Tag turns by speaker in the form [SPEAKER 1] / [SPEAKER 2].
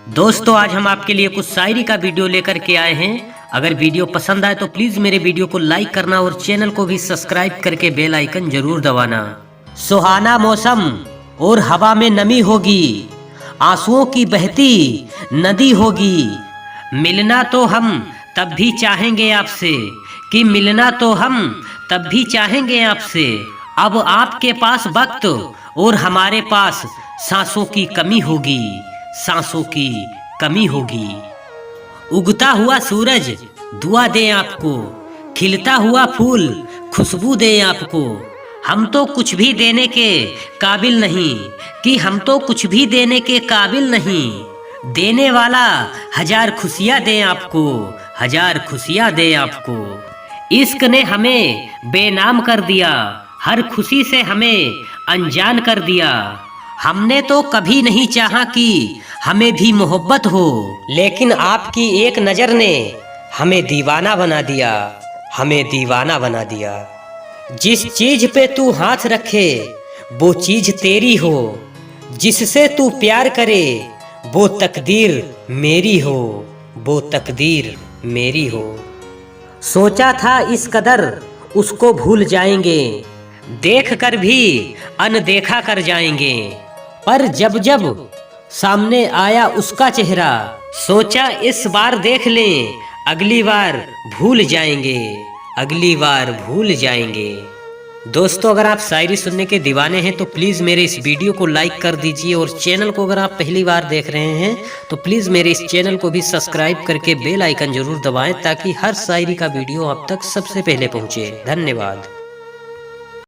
[SPEAKER 1] दोस्तों आज हम आपके लिए कुछ शायरी का वीडियो लेकर के आए हैं। अगर वीडियो पसंद आए तो प्लीज मेरे वीडियो को लाइक करना और चैनल को भी सब्सक्राइब करके बेल आइकन जरूर दबाना। सुहाना मौसम और हवा में नमी होगी, आंसुओं की बहती नदी होगी। मिलना तो हम तब भी चाहेंगे आपसे, कि मिलना तो हम तब भी चाहेंगे आपसे। अब आपके पास वक्त और हमारे पास सांसों की कमी होगी, सांसों की कमी होगी। उगता हुआ सूरज दुआ दे आपको, खिलता हुआ फूल खुशबू दे आपको। हम तो कुछ भी देने के काबिल नहीं, कि हम तो कुछ भी देने के काबिल नहीं। देने वाला हजार खुशियां दे आपको, हजार खुशियां दे आपको। इश्क ने हमें बेनाम कर दिया, हर खुशी से हमें अनजान कर दिया। हमने तो कभी नहीं चाहा कि हमें भी मोहब्बत हो, लेकिन आपकी एक नजर ने हमें दीवाना बना दिया, हमें दीवाना बना दिया। जिस चीज पे तू हाथ रखे वो चीज तेरी हो, जिससे तू प्यार करे वो तकदीर मेरी हो, वो तकदीर मेरी हो। सोचा था इस कदर उसको भूल जाएंगे, देख कर भी अनदेखा कर जाएंगे। पर जब जब सामने आया उसका चेहरा, सोचा इस बार देख लें, अगली बार भूल जाएंगे, अगली बार भूल जाएंगे। दोस्तों अगर आप शायरी सुनने के दीवाने हैं तो प्लीज़ मेरे इस वीडियो को लाइक कर दीजिए, और चैनल को अगर आप पहली बार देख रहे हैं तो प्लीज़ मेरे इस चैनल को भी सब्सक्राइब करके बेल आइकन जरूर दबाएं, ताकि हर शायरी का वीडियो आप तक सबसे पहले पहुंचे। धन्यवाद।